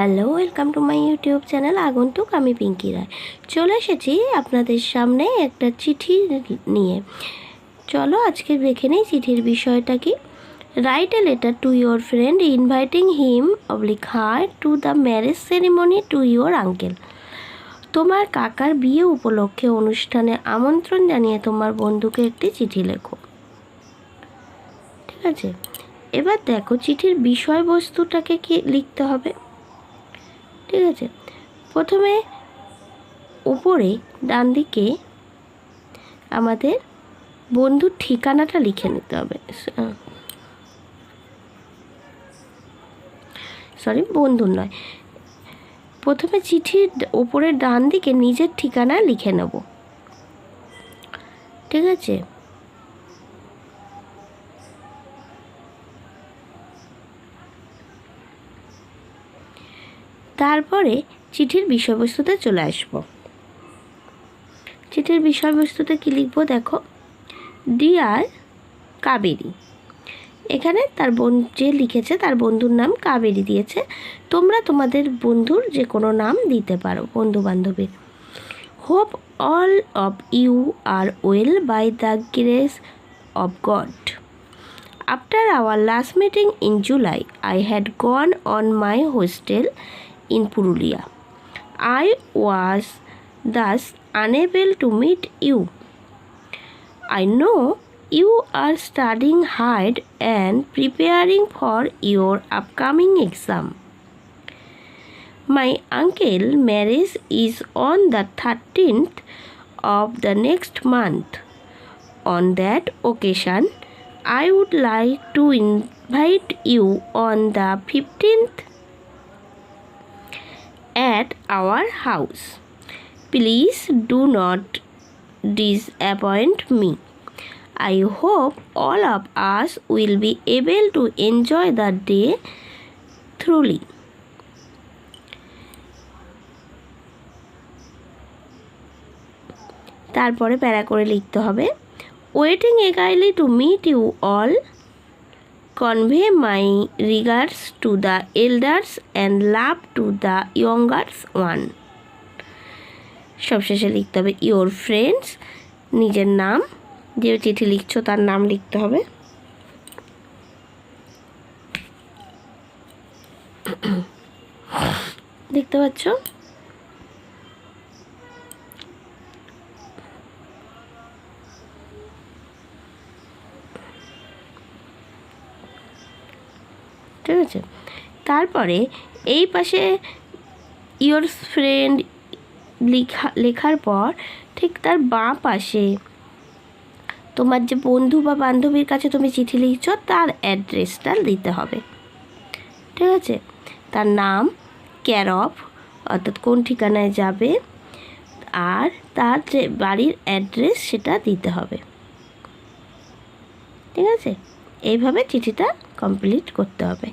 Hello, welcome to my YouTube channel আগন্তুক। আমি পিঙ্কি রায় চলে এসেছি আপনাদের সামনে একটা চিঠি নিয়ে। চলো আজকে দেখে নেই চিঠির বিষয়টা কি। Write a letter to your friend inviting him her to the marriage ceremony to your uncle. তোমার কাকার বিয়ে উপলক্ষে অনুষ্ঠানে আমন্ত্রণ জানিয়ে তোমার বন্ধুকে একটি চিঠি লেখো। ঠিক আছে, এবার দেখো চিঠির বিষয়বস্তুটাকে কি লিখতে হবে। ঠিক আছে, প্রথমে উপরে ডান দিকে আমাদের বন্ধুর ঠিকানাটা লিখে নিতে হবে। বন্ধুর নয়, প্রথমে চিঠির উপরের ডান দিকে নিজের ঠিকানা লিখে নেব। ঠিক আছে, তারপরে চিঠির বিষয়বস্তুতে চলে আসব। চিঠির বিষয়বস্তুতে কী লিখবো দেখো, ডিয়ার কাবেরী। এখানে তার যে লিখেছে তার বন্ধুর নাম কাবেরী দিয়েছে। তোমরা তোমাদের বন্ধুর যে কোনো নাম দিতে পারো, বন্ধু বান্ধবীর। Hope all of you are well by the grace of God. After our last meeting in July, I had gone on my hostel in Purulia. I was thus unable to meet you. I know you are studying hard and preparing for your upcoming exam. My uncle's marriage is on the 13th of the next month. On that occasion, I would like to invite you on the 15th at our house. Please do not disappoint me. I hope all of us will be able to enjoy the day thoroughly. তারপরে প্যারা করে লিখতে হবে, waiting eagerly to meet you all. Convey my regards to the elders and love to the younger one. সবশেষে লিখতে হবে your friends, নিজের নাম, যে চিঠি লিখছো তার নাম লিখতে হবে। দেখতে পাচ্ছ, ঠিক আছে। তারপরে এই পাশে ইয়োর ফ্রেন্ড লেখার পর ঠিক তার বাঁ পাশে তোমার যে বন্ধু বা বান্ধবীর কাছে তুমি চিঠি লিখছো তার অ্যাড্রেসটা দিতে হবে। ঠিক আছে, তার নাম, কেয়ার অফ অর্থাৎ কোন ঠিকানায় যাবে, আর তার যে বাড়ির অ্যাড্রেস সেটা দিতে হবে। ঠিক আছে, এইভাবে চিঠিটা কমপ্লিট করতে হবে।